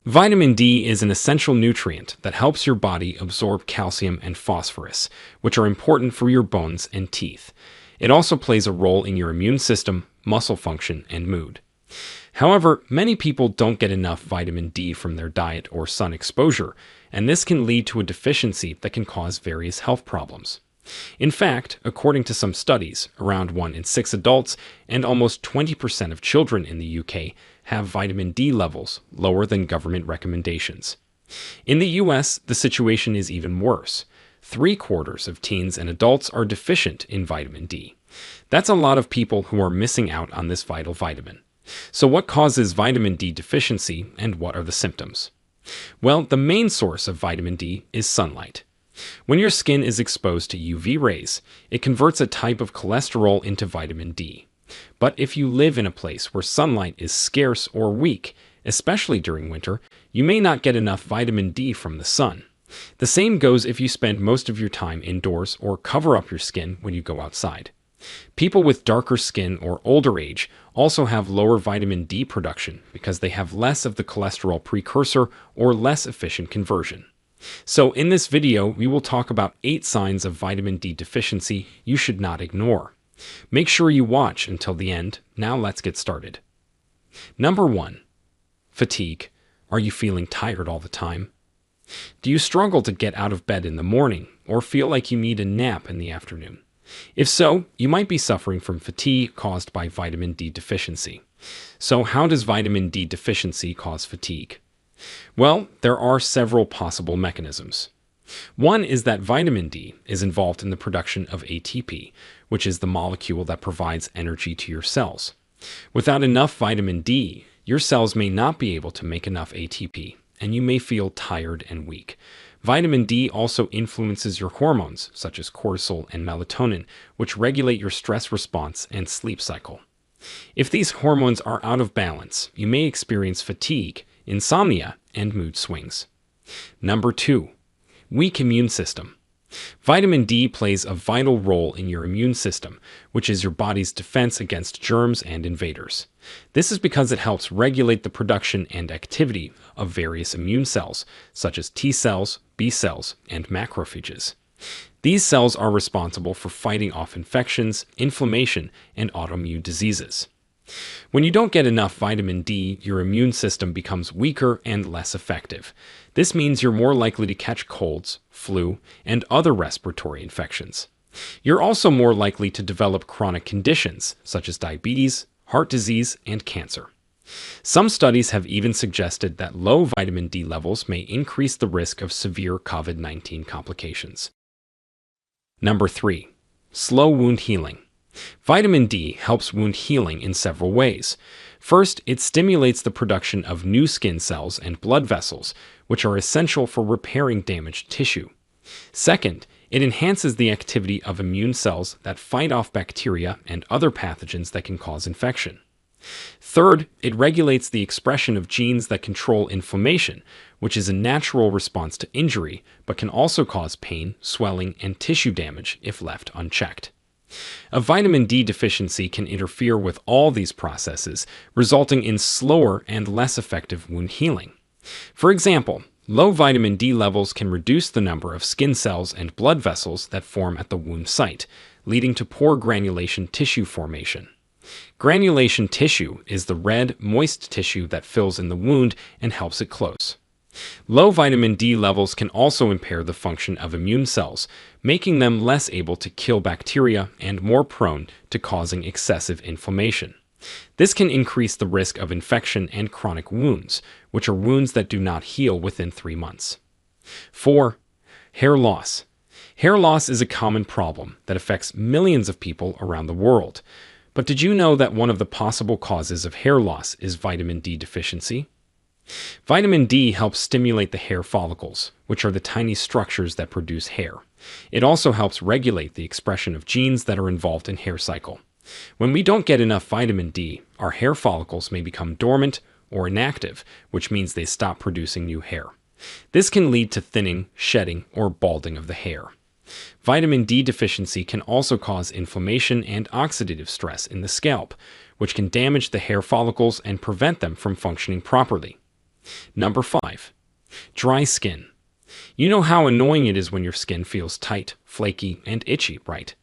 Vitamin D is an essential nutrient that helps your body absorb calcium and phosphorus, which are important for your bones and teeth. It also plays a role in your immune system, muscle function, and mood. However, many people don't get enough vitamin D from their diet or sun exposure, and this can lead to a deficiency that can cause various health problems. In fact, according to some studies, around 1 in 6 adults and almost 20% of children in the UK have vitamin D levels lower than government recommendations. In the US, the situation is even worse. 3/4 of teens and adults are deficient in vitamin D. That's a lot of people who are missing out on this vital vitamin. So what causes vitamin D deficiency and what are the symptoms? Well, the main source of vitamin D is sunlight. When your skin is exposed to UV rays, it converts a type of cholesterol into vitamin D. But if you live in a place where sunlight is scarce or weak, especially during winter, you may not get enough vitamin D from the sun. The same goes if you spend most of your time indoors or cover up your skin when you go outside. People with darker skin or older age also have lower vitamin D production because they have less of the cholesterol precursor or less efficient conversion. So in this video, we will talk about 8 signs of vitamin D deficiency you should not ignore. Make sure you watch until the end. Now let's get started. Number 1. Fatigue. Are you feeling tired all the time? Do you struggle to get out of bed in the morning or feel like you need a nap in the afternoon? If so, you might be suffering from fatigue caused by vitamin D deficiency. So how does vitamin D deficiency cause fatigue? Well, there are several possible mechanisms. One is that vitamin D is involved in the production of ATP, which is the molecule that provides energy to your cells. Without enough vitamin D, your cells may not be able to make enough ATP, and you may feel tired and weak. Vitamin D also influences your hormones, such as cortisol and melatonin, which regulate your stress response and sleep cycle. If these hormones are out of balance, you may experience fatigue, insomnia, and mood swings. Number 2. Weak immune system. Vitamin D plays a vital role in your immune system, which is your body's defense against germs and invaders. This is because it helps regulate the production and activity of various immune cells, such as T cells, B cells, and macrophages. These cells are responsible for fighting off infections, inflammation, and autoimmune diseases. When you don't get enough vitamin D, your immune system becomes weaker and less effective. This means you're more likely to catch colds, flu, and other respiratory infections. You're also more likely to develop chronic conditions such as diabetes, heart disease, and cancer. Some studies have even suggested that low vitamin D levels may increase the risk of severe COVID-19 complications. Number 3. Slow wound healing. Vitamin D helps wound healing in several ways. First, it stimulates the production of new skin cells and blood vessels, which are essential for repairing damaged tissue. Second, it enhances the activity of immune cells that fight off bacteria and other pathogens that can cause infection. Third, it regulates the expression of genes that control inflammation, which is a natural response to injury, but can also cause pain, swelling, and tissue damage if left unchecked. A vitamin D deficiency can interfere with all these processes, resulting in slower and less effective wound healing. For example, low vitamin D levels can reduce the number of skin cells and blood vessels that form at the wound site, leading to poor granulation tissue formation. Granulation tissue is the red, moist tissue that fills in the wound and helps it close. Low vitamin D levels can also impair the function of immune cells, making them less able to kill bacteria and more prone to causing excessive inflammation. This can increase the risk of infection and chronic wounds, which are wounds that do not heal within 3 months. 4. Hair loss. Hair loss is a common problem that affects millions of people around the world. But did you know that one of the possible causes of hair loss is vitamin D deficiency? Vitamin D helps stimulate the hair follicles, which are the tiny structures that produce hair. It also helps regulate the expression of genes that are involved in hair cycle. When we don't get enough vitamin D, our hair follicles may become dormant or inactive, which means they stop producing new hair. This can lead to thinning, shedding, or balding of the hair. Vitamin D deficiency can also cause inflammation and oxidative stress in the scalp, which can damage the hair follicles and prevent them from functioning properly. Number 5. Dry skin. You know how annoying it is when your skin feels tight, flaky, and itchy, right?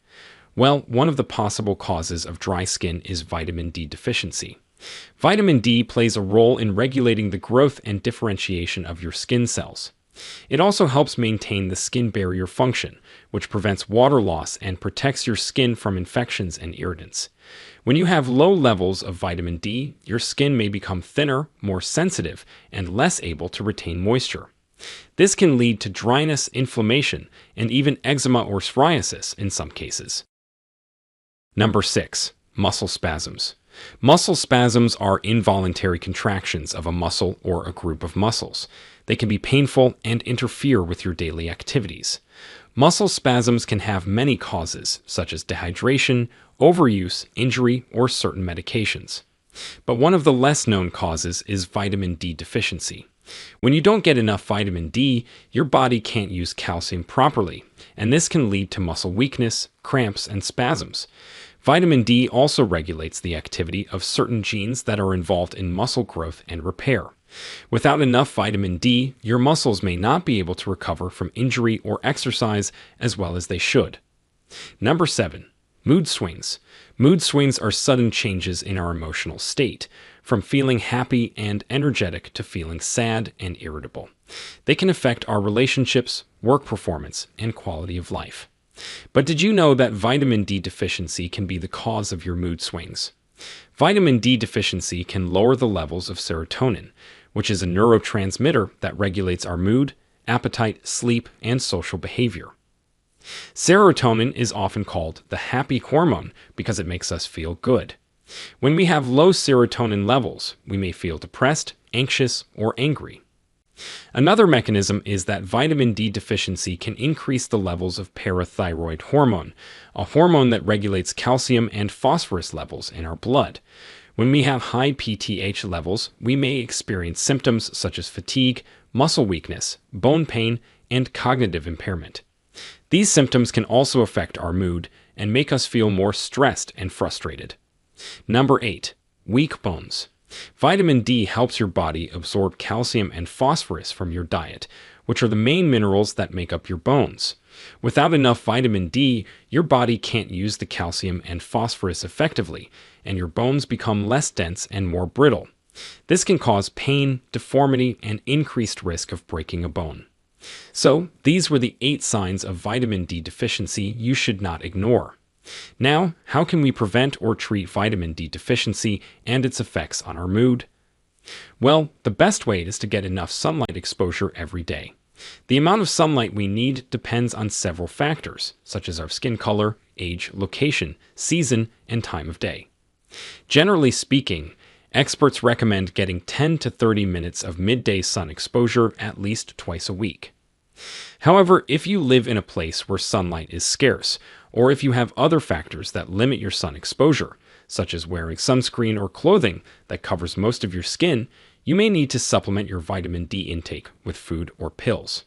Well, one of the possible causes of dry skin is vitamin D deficiency. Vitamin D plays a role in regulating the growth and differentiation of your skin cells. It also helps maintain the skin barrier function, which prevents water loss and protects your skin from infections and irritants. When you have low levels of vitamin D, your skin may become thinner, more sensitive, and less able to retain moisture. This can lead to dryness, inflammation, and even eczema or psoriasis in some cases. Number 6. Muscle spasms. Muscle spasms are involuntary contractions of a muscle or a group of muscles. They can be painful and interfere with your daily activities. Muscle spasms can have many causes, such as dehydration, overuse, injury, or certain medications. But one of the less known causes is vitamin D deficiency. When you don't get enough vitamin D, your body can't use calcium properly, and this can lead to muscle weakness, cramps, and spasms. Vitamin D also regulates the activity of certain genes that are involved in muscle growth and repair. Without enough vitamin D, your muscles may not be able to recover from injury or exercise as well as they should. Number 7. Mood swings. Mood swings are sudden changes in our emotional state, from feeling happy and energetic to feeling sad and irritable. They can affect our relationships, work performance, and quality of life. But did you know that vitamin D deficiency can be the cause of your mood swings? Vitamin D deficiency can lower the levels of serotonin, which is a neurotransmitter that regulates our mood, appetite, sleep, and social behavior. Serotonin is often called the happy hormone because it makes us feel good. When we have low serotonin levels, we may feel depressed, anxious, or angry. Another mechanism is that vitamin D deficiency can increase the levels of parathyroid hormone, a hormone that regulates calcium and phosphorus levels in our blood. When we have high PTH levels, we may experience symptoms such as fatigue, muscle weakness, bone pain, and cognitive impairment. These symptoms can also affect our mood and make us feel more stressed and frustrated. Number 8. Weak bones. Vitamin D helps your body absorb calcium and phosphorus from your diet, which are the main minerals that make up your bones. Without enough vitamin D, your body can't use the calcium and phosphorus effectively, and your bones become less dense and more brittle. This can cause pain, deformity, and increased risk of breaking a bone. So, these were the 8 signs of vitamin D deficiency you should not ignore. Now, how can we prevent or treat vitamin D deficiency and its effects on our mood? Well, the best way is to get enough sunlight exposure every day. The amount of sunlight we need depends on several factors, such as our skin color, age, location, season, and time of day. Generally speaking, experts recommend getting 10 to 30 minutes of midday sun exposure at least twice a week. However, if you live in a place where sunlight is scarce, or if you have other factors that limit your sun exposure, such as wearing sunscreen or clothing that covers most of your skin, you may need to supplement your vitamin D intake with food or pills.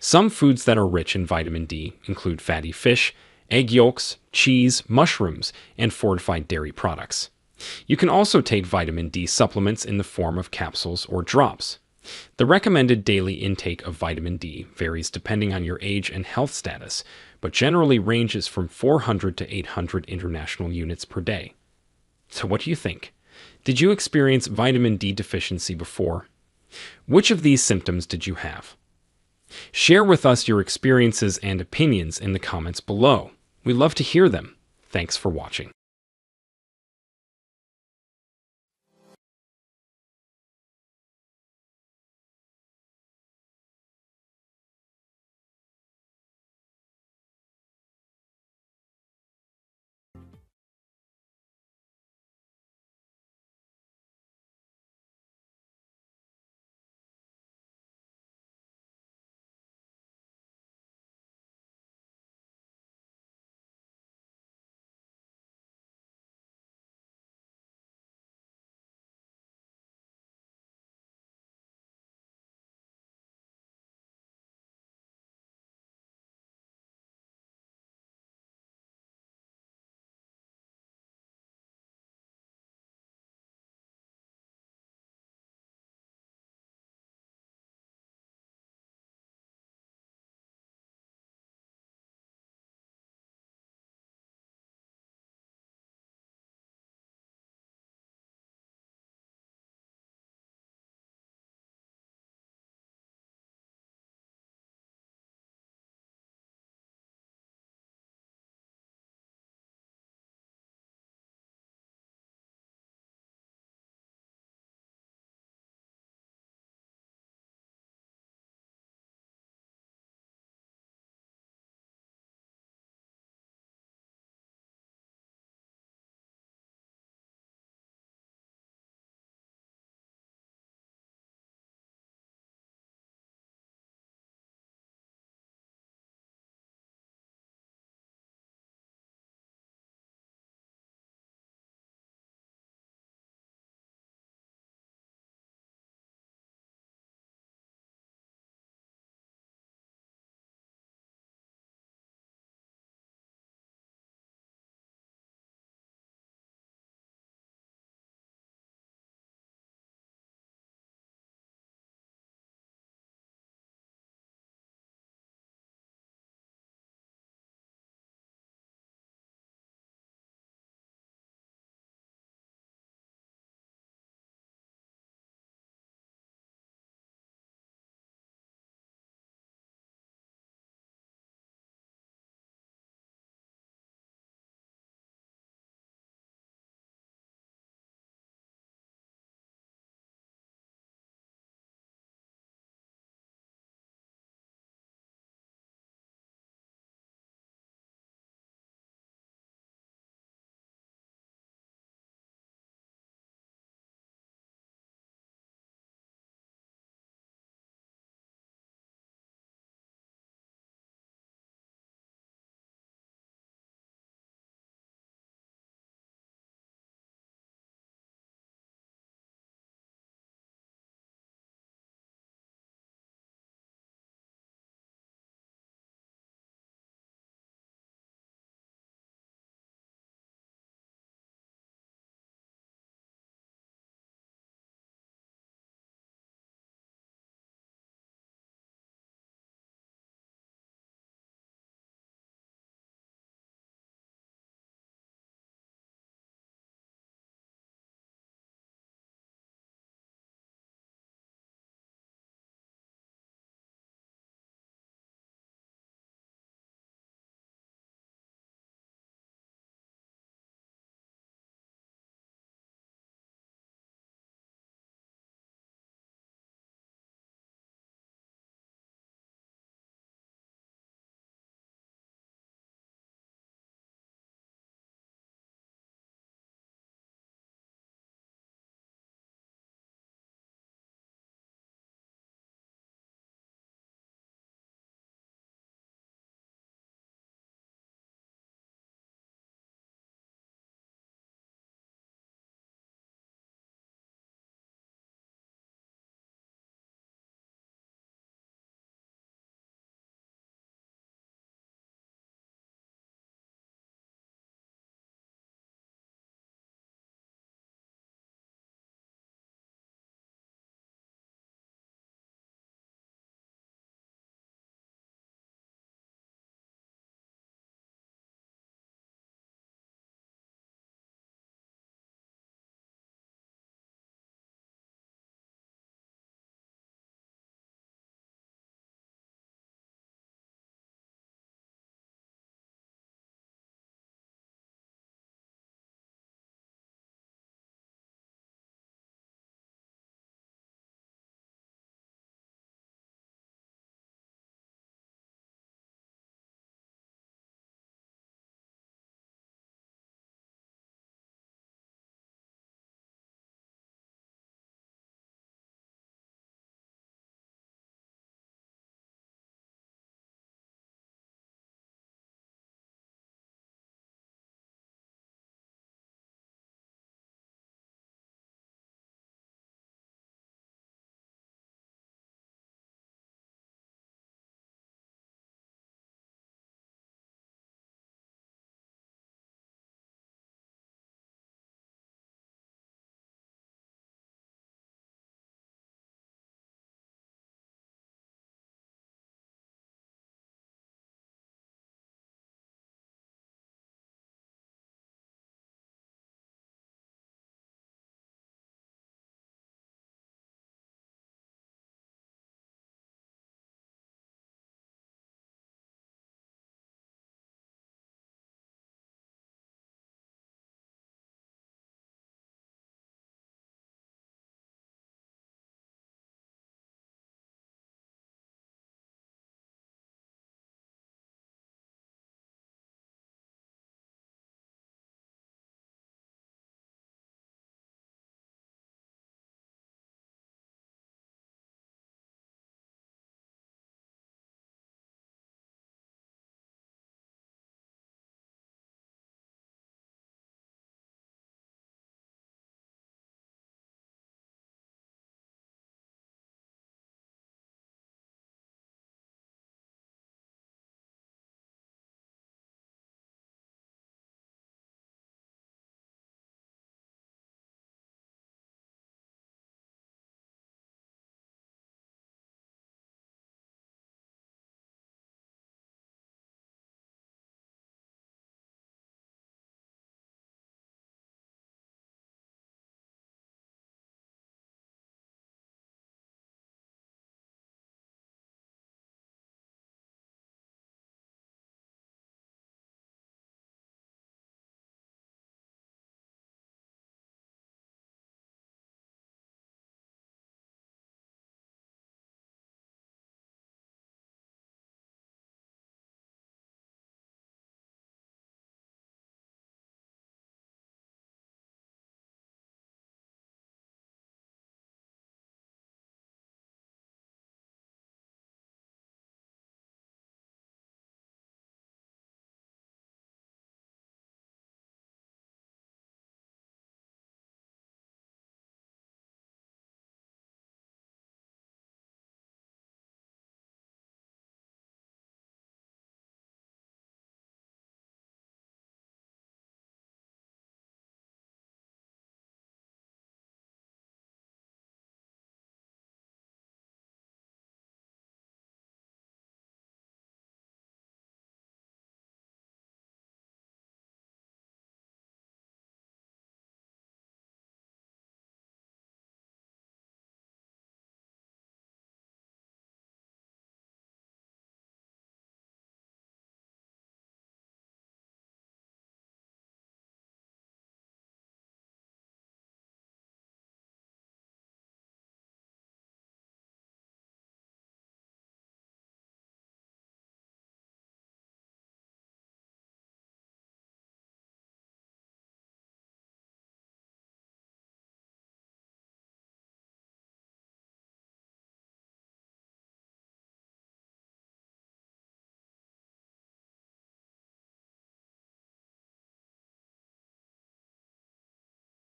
Some foods that are rich in vitamin D include fatty fish, egg yolks, cheese, mushrooms, and fortified dairy products. You can also take vitamin D supplements in the form of capsules or drops. The recommended daily intake of vitamin D varies depending on your age and health status, but generally ranges from 400 to 800 international units per day. So what do you think? Did you experience vitamin D deficiency before? Which of these symptoms did you have? Share with us your experiences and opinions in the comments below. We love to hear them. Thanks for watching.